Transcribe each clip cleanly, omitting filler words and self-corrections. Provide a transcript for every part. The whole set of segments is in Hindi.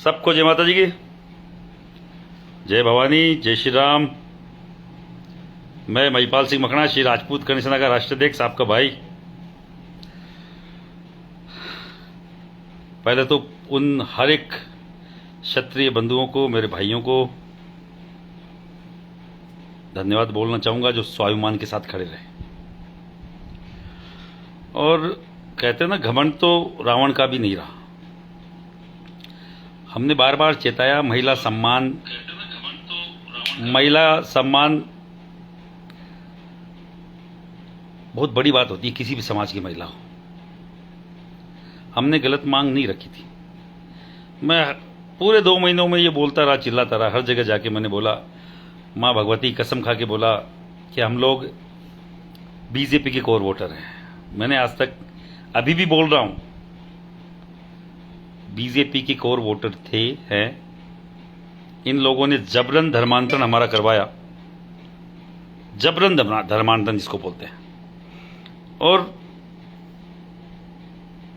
सबको जय माता जी की, जय भवानी, जय श्री राम। मैं महिपाल सिंह मखना, श्री राजपूत कर्ण सेना का राष्ट्राध्यक्ष, आपका भाई। पहले तो उन हर एक क्षत्रिय बंधुओं को, मेरे भाइयों को धन्यवाद बोलना चाहूंगा जो स्वाभिमान के साथ खड़े रहे। और कहते हैं ना, घमंड तो रावण का भी नहीं रहा। हमने बार बार चेताया, महिला सम्मान बहुत बड़ी बात होती है, किसी भी समाज की महिला हो। हमने गलत मांग नहीं रखी थी। मैं पूरे 2 महीनों में ये बोलता रहा, चिल्लाता रहा, हर जगह जाके मैंने बोला, माँ भगवती कसम खा के बोला कि हम लोग बीजेपी के कोर वोटर हैं। मैंने आज तक, अभी भी बोल रहा हूं, बीजेपी के कोर वोटर हैं। इन लोगों ने जबरन धर्मांतरण हमारा करवाया, जबरन धर्मांतरण जिसको बोलते हैं, और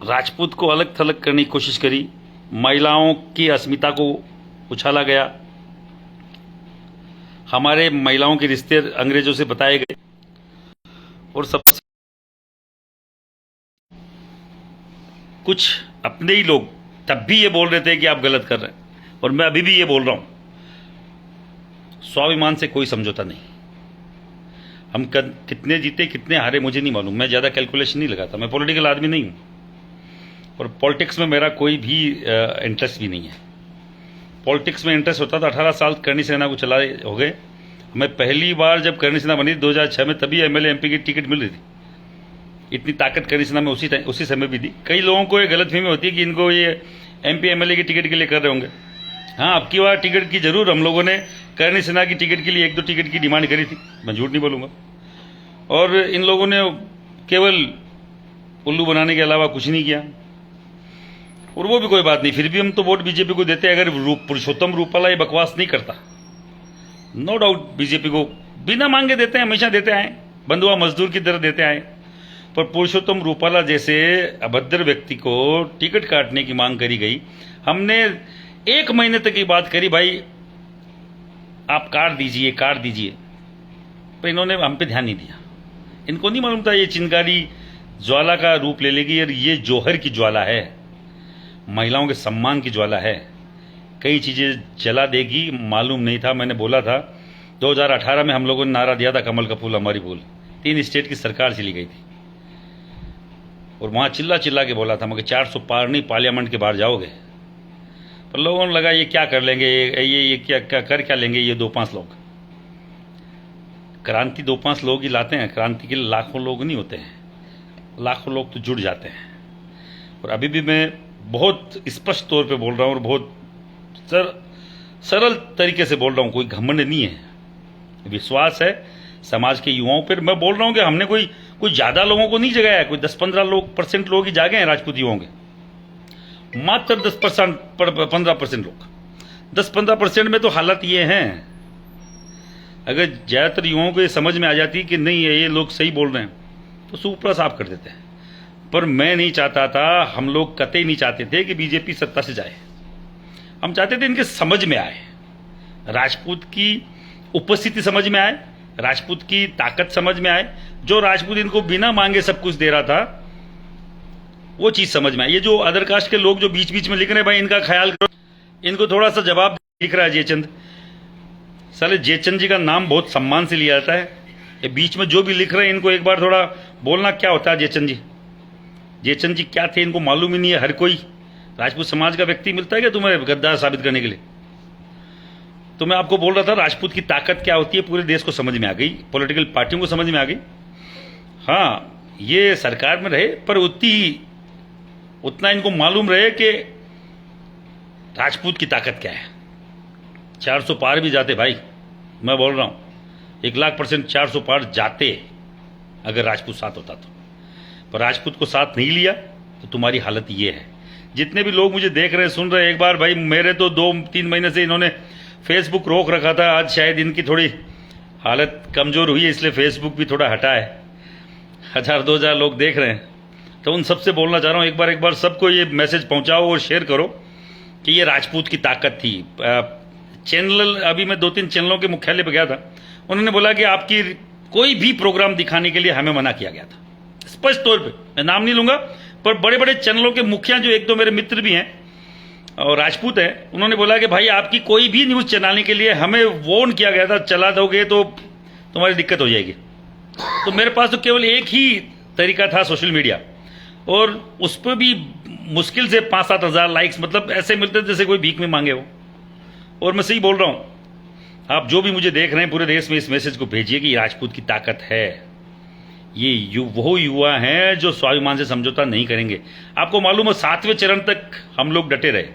राजपूत को अलग थलग करने की कोशिश करी। महिलाओं की अस्मिता को उछाला गया। हमारे महिलाओं के रिश्ते अंग्रेजों से बताए गए। और सबसे कुछ अपने ही लोग तब भी ये बोल रहे थे कि आप गलत कर रहे हैं, और मैं अभी भी ये बोल रहा हूं, स्वाभिमान से कोई समझौता नहीं। हम कितने जीते कितने हारे मुझे नहीं मालूम, मैं ज्यादा कैलकुलेशन नहीं लगाता। मैं पॉलिटिकल आदमी नहीं हूं, और पॉलिटिक्स में मेरा कोई भी इंटरेस्ट भी नहीं है। पॉलिटिक्स में इंटरेस्ट होता था 18 साल करणी सेना को चलाए हो गए। मैं पहली बार जब करणी सेना बनी 2006 में, तभी एमएलए एमपी की टिकट मिल रही थी। इतनी ताकत करणी सेना में उसी समय भी थी। कई लोगों को ये गलतफहमी होती है कि इनको ये एमपी एमएलए की टिकट के लिए कर रहे होंगे। हाँ, अब की बार टिकट की जरूर हम लोगों ने करणी सेना की टिकट के लिए 1-2 टिकट की डिमांड करी थी, मैं झूठ नहीं बोलूंगा। और इन लोगों ने केवल उल्लू बनाने के अलावा कुछ नहीं किया, और वो भी कोई बात नहीं। फिर भी हम तो वोट बीजेपी को देते हैं, अगर पुरुषोत्तम रूपाला ये बकवास नहीं करता। नो डाउट बीजेपी को बिना मांगे देते हैं, हमेशा देते आए, बंधुआ मजदूर की तरह देते आए। पर पुरुषोत्तम रूपाला जैसे अभद्र व्यक्ति को टिकट काटने की मांग करी गई। हमने 1 महीने तक की बात करी, भाई आप काट दीजिए, काट दीजिए, पर इन्होंने हम पे ध्यान नहीं दिया। इनको नहीं मालूम था ये चिंगारी ज्वाला का रूप ले लेगी, और ये जौहर की ज्वाला है, महिलाओं के सम्मान की ज्वाला है, कई चीजें जला देगी। मालूम नहीं था। मैंने बोला था 2018 में हम लोगों ने नारा दिया था, कमल का फूल हमारी भूल। 3 स्टेट की सरकार चली गई थी, और वहां चिल्ला चिल्ला के बोला था, मगर 400 पार नहीं, पार्लियामेंट के बाहर जाओगे। पर लोगों ने लगा ये क्या कर लेंगे, ये क्या कर लेंगे ये 2-5 लोग। क्रांति 2-5 लोग ही लाते हैं, क्रांति के लिए लाखों लोग नहीं होते हैं, लाखों लोग तो जुड़ जाते हैं। और अभी भी मैं बहुत स्पष्ट तौर पे बोल रहा हूं, और बहुत सरल तरीके से बोल रहा हूं, कोई घमंड नहीं है, विश्वास है समाज के युवाओं पर। मैं बोल रहा हूं कि हमने कोई ज्यादा लोगों को नहीं जगाया, कोई 10-15% लोग ही जागे हैं राजपूत युवाओं के, मात्र 10-15% लोग। 10-15% में तो हालत ये है, अगर ज्यादातर युवाओं को ये समझ में आ जाती कि नहीं है ये लोग सही बोल रहे हैं, तो सुपड़ा साफ कर देते हैं। पर मैं नहीं चाहता था, हम लोग कतई नहीं चाहते थे कि बीजेपी सत्ता से जाए। हम चाहते थे इनके समझ में आए, राजपूत की उपस्थिति समझ में आए, राजपूत की ताकत समझ में आए। जो राजपूत इनको बिना मांगे सब कुछ दे रहा था, वो चीज समझ में आए। ये जो अदर कास्ट के लोग जो बीच बीच में लिख रहे हैं, भाई इनका ख्याल करो, इनको थोड़ा सा जवाब लिख रहा है जयचंद। साले जयचंद जी का नाम बहुत सम्मान से लिया जाता है। ये बीच में जो भी लिख रहे हैं, इनको एक बार थोड़ा बोलना क्या होता है जयचंद जी। जयचंद जी क्या थे इनको मालूम ही नहीं है। हर कोई राजपूत समाज का व्यक्ति मिलता है क्या तुम्हें गद्दार साबित करने के लिए? तो मैं आपको बोल रहा था, राजपूत की ताकत क्या होती है पूरे देश को समझ में आ गई, पॉलिटिकल पार्टियों को समझ में आ गई। हाँ, ये सरकार में रहे, पर उतना इनको मालूम रहे कि राजपूत की ताकत क्या है। 400 पार भी जाते भाई, मैं बोल रहा हूं 1,00,000% 400 पार जाते अगर राजपूत साथ होता तो। पर राजपूत को साथ नहीं लिया, तो तुम्हारी हालत ये है। जितने भी लोग मुझे देख रहे हैं, सुन रहे हैं, एक बार भाई, मेरे तो 2-3 महीने से इन्होंने फेसबुक रोक रखा था। आज शायद इनकी थोड़ी हालत कमजोर हुई है, इसलिए फेसबुक भी थोड़ा हटा है। 1000-2000 लोग देख रहे हैं, तो उन सबसे बोलना चाह रहा हूं, एक बार सबको ये मैसेज पहुंचाओ और शेयर करो कि ये राजपूत की ताकत थी। चैनल, अभी मैं 2-3 चैनलों के मुख्यालय पर गया था, उन्होंने बोला कि आपकी कोई भी प्रोग्राम दिखाने के लिए हमें मना किया गया था, स्पष्ट तौर पे। मैं नाम नहीं लूंगा, पर बड़े बड़े चैनलों के मुखिया, जो 1-2 मेरे मित्र भी हैं और राजपूत हैं, उन्होंने बोला कि भाई आपकी कोई भी न्यूज़ चलाने के लिए हमें वार्न किया गया था, चला दोगे तो तुम्हारी दिक्कत हो जाएगी। तो मेरे पास तो केवल एक ही तरीका था, सोशल मीडिया, और उस पर भी मुश्किल से 5-7 हज़ार लाइक्स, मतलब ऐसे मिलते जैसे कोई भीख में मांगे हो। और मैं सही बोल रहा हूँ, आप जो भी मुझे देख रहे हैं पूरे देश में, इस मैसेज को भेजिए कि राजपूत की ताकत है। ये वो युवा हैं जो स्वाभिमान से समझौता नहीं करेंगे। आपको मालूम है 7वें चरण तक हम लोग डटे रहे।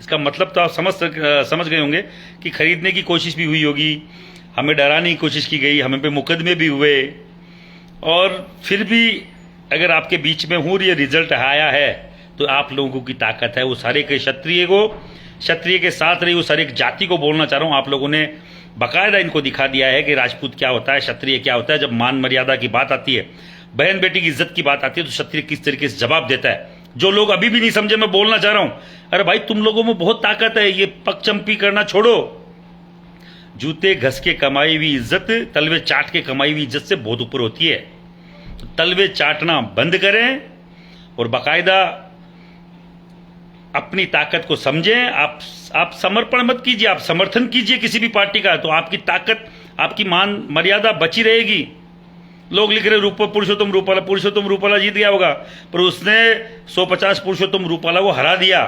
इसका मतलब तो आप समझ गए होंगे कि खरीदने की कोशिश भी हुई होगी, हमें डराने की कोशिश की गई, हमें पे मुकदमे भी हुए, और फिर भी अगर आपके बीच में हूँ ये रिजल्ट आया है तो आप लोगों की ताकत है। वो सारे के क्षत्रिय के साथ रही, वो सारे जाति को बोलना चाह रहा हूँ, आप लोगों ने बाकायदा इनको दिखा दिया है कि राजपूत क्या होता है, क्षत्रिय क्या होता है। जब मान मर्यादा की बात आती है, बहन बेटी की इज्जत की बात आती है, तो क्षत्रिय किस तरीके से जवाब देता है। जो लोग अभी भी नहीं समझे, मैं बोलना चाह रहा हूं, अरे भाई तुम लोगों में बहुत ताकत है, ये पगचंपी करना छोड़ो। जूते घस के कमाई हुई इज्जत तलवे चाट के कमाई हुई इज्जत से बहुत ऊपर होती है। तो तलवे चाटना बंद करें और बाकायदा अपनी ताकत को समझें। आप समर्पण मत कीजिए, आप समर्थन कीजिए किसी भी पार्टी का, तो आपकी ताकत, आपकी मान मर्यादा बची रहेगी। लोग लिख रहे पुरुषोत्तम रूपाला जीत गया होगा, पर उसने 150 पुरुषोत्तम रूपाला को हरा दिया।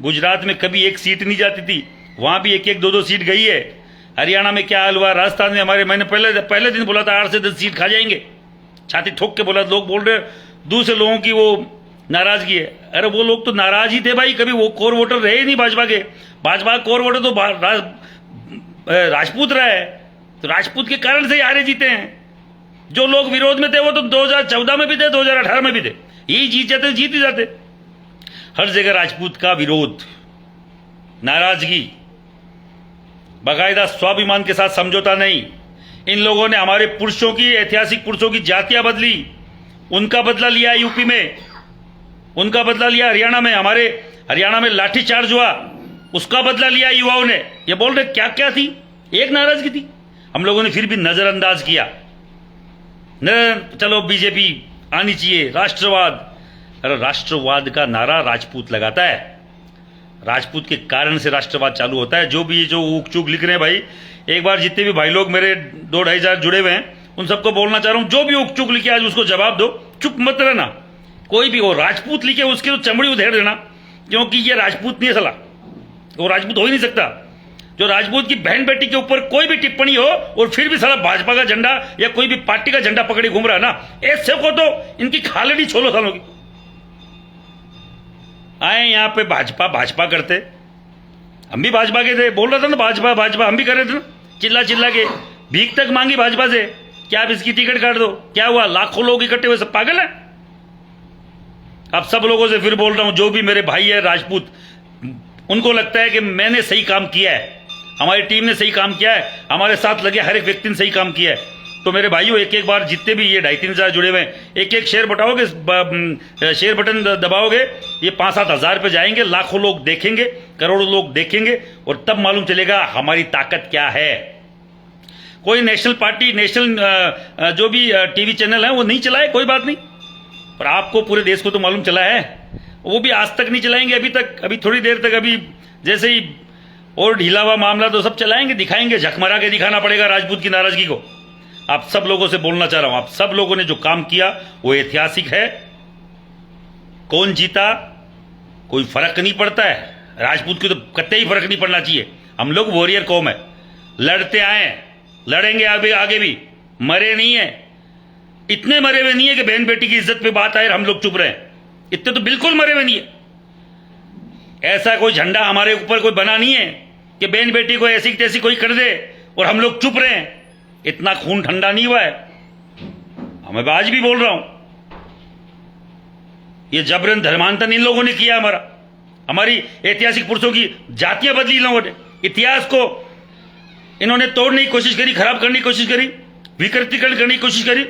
गुजरात में कभी एक सीट नहीं जाती थी, वहां भी 1-1, 2-2 सीट गई है। हरियाणा में क्या हाल हुआ, राजस्थान में हमारे, मैंने पहले दिन बोला था 8 से 10 सीट खा जाएंगे, छाती ठोक के बोला। लोग बोल रहे दूसरे लोगों की वो नाराजगी है। अरे वो लोग तो नाराज ही थे भाई, कभी वो कोर वोटर रहे ही नहीं भाजपा के। भाजपा कोर वोटर तो राजपूत रहा है, तो राजपूत के कारण से हारे जीते हैं। जो लोग विरोध में थे वो तो 2014 में भी थे, 2018 में भी थे, यही जीत ही जाते। हर जगह राजपूत का विरोध, नाराजगी, बाकायदा स्वाभिमान के साथ समझौता नहीं। इन लोगों ने हमारे पुरुषों की, ऐतिहासिक पुरुषों की जातियां बदली, उनका बदला लिया यूपी में, उनका बदला लिया हरियाणा में, हमारे हरियाणा में लाठीचार्ज हुआ, उसका बदला लिया युवाओं ने। ये बोल रहे क्या क्या थी, एक नाराजगी थी, हम लोगों ने फिर भी नजरअंदाज किया। चलो बीजेपी आनी चाहिए, राष्ट्रवाद। अरे राष्ट्रवाद का नारा राजपूत लगाता है, राजपूत के कारण से राष्ट्रवाद चालू होता है। जो भी जो ऊक चूक लिख रहे हैं भाई, एक बार जितने भी भाई लोग मेरे 2-2.5 हजार जुड़े हुए हैं, उन सबको बोलना चाह रहा हूं, जो भी ऊक चूक लिखे आज उसको जवाब दो, चुप मत रहना। कोई भी हो, राजपूत लिखे उसकी तो चमड़ी उधेड़ देना, क्योंकि ये राजपूत नहीं है साला, वो राजपूत हो ही नहीं सकता। जो राजपूत की बहन बेटी के ऊपर कोई भी टिप्पणी हो और फिर भी साला भाजपा का झंडा या कोई भी पार्टी का झंडा पकड़े घूम रहा है ना, ऐसे को तो इनकी खालड़ी छोलो सालों की। आए यहां पे भाजपा करते, हम भी भाजपा के थे, बोल रहा था ना भाजपा हम भी कर रहे थे ना, चिल्ला के भीख तक मांगी भाजपा से, क्या आप इसकी टिकट काट दो। क्या हुआ, लाखों लोग इकट्ठे हुए, सब पागल है। अब सब लोगों से फिर बोल रहा हूं, जो भी मेरे भाई है राजपूत, उनको लगता है कि मैंने सही काम किया है, हमारी टीम ने सही काम किया है, हमारे साथ लगे हर एक व्यक्ति ने सही काम किया है, तो मेरे भाइयों एक बार जितने भी ये 2.5-3 हजार जुड़े हुए हैं, एक शेयर बटाओगे, शेयर बटन दबाओगे, ये 5-7 हजार पे जाएंगे, लाखों लोग देखेंगे, करोड़ों लोग देखेंगे, और तब मालूम चलेगा हमारी ताकत क्या है। कोई नेशनल पार्टी, नेशनल जो भी टीवी चैनल है वो नहीं चलाए, कोई बात नहीं, पर आपको पूरे देश को तो मालूम चला है, वो भी आज तक नहीं चलाएंगे, अभी तक, अभी थोड़ी देर तक, अभी जैसे ही और ढीला हुआ मामला तो सब चलाएंगे, दिखाएंगे, झकमरा के दिखाना पड़ेगा राजपूत की नाराजगी को। आप सब लोगों से बोलना चाह रहा हूं, आप सब लोगों ने जो काम किया वो ऐतिहासिक है। कौन जीता कोई फर्क नहीं पड़ता है, राजपूत की तो कतई फर्क नहीं पड़ना चाहिए। हम लोग वॉरियर कौम है, लड़ते आए, लड़ेंगे आगे भी, मरे नहीं है, इतने मरे हुए नहीं है कि बहन बेटी की इज्जत पे बात आए और हम लोग चुप रहे, इतने तो बिल्कुल मरे हुए नहीं है। ऐसा कोई झंडा हमारे ऊपर कोई बना नहीं है कि बहन बेटी को ऐसी तैसी कोई कर दे और हम लोग चुप रहे, इतना खून ठंडा नहीं हुआ है। मैं आज भी बोल रहा हूं, ये जबरन धर्मांतरण इन लोगों ने किया, हमारी ऐतिहासिक पुरुषों की जातियां बदली इन लोगों ने, इतिहास को इन्होंने तोड़ने की कोशिश करी, खराब करने की कोशिश करी, विकृतीकरण करने की कोशिश करी।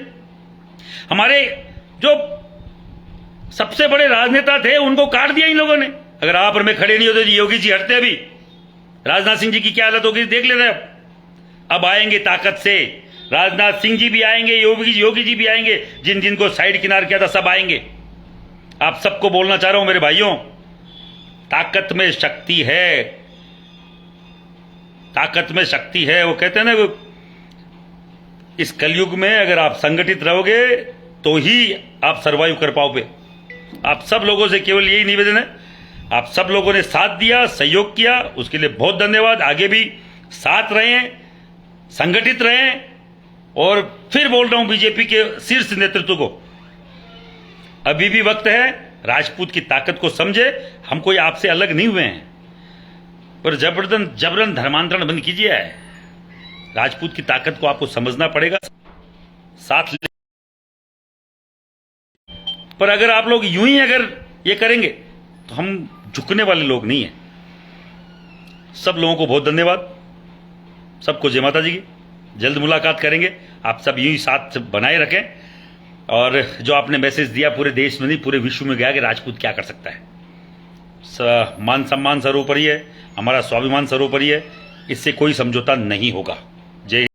हमारे जो सबसे बड़े राजनेता थे उनको काट दिया इन लोगों ने, अगर आप और मैं खड़े नहीं होते तो योगी जी हटते अभी। राजनाथ सिंह जी की क्या हालत होगी देख लेते अब आएंगे ताकत से। राजनाथ सिंह जी भी आएंगे, योगी जी भी आएंगे, जिन जिन को साइड किनार किया था सब आएंगे। आप सबको बोलना चाह रहा हूं मेरे भाइयों, ताकत में शक्ति है, ताकत में शक्ति है। वो कहते हैं ना, इस कलयुग में अगर आप संगठित रहोगे तो ही आप सरवाइव कर पाओगे। आप सब लोगों से केवल यही निवेदन है, आप सब लोगों ने साथ दिया, सहयोग किया, उसके लिए बहुत धन्यवाद। आगे भी साथ रहें, संगठित रहें। और फिर बोल रहा हूं बीजेपी के शीर्ष नेतृत्व को, अभी भी वक्त है, राजपूत की ताकत को समझे। हम कोई आपसे अलग नहीं हुए हैं, पर जबरन धर्मांतरण बंद कीजिए। राजपूत की ताकत को आपको समझना पड़ेगा, साथ ले। पर अगर आप लोग यूं ही अगर ये करेंगे तो हम झुकने वाले लोग नहीं हैं। सब लोगों को बहुत धन्यवाद, सबको जय माता जी की। जल्द मुलाकात करेंगे। आप सब यूं ही साथ बनाए रखें। और जो आपने मैसेज दिया पूरे देश में नहीं पूरे विश्व में गया कि राजपूत क्या कर सकता है। मान सम्मान सर्वोपरि है, हमारा स्वाभिमान सर्वोपरि है, इससे कोई समझौता नहीं होगा। जय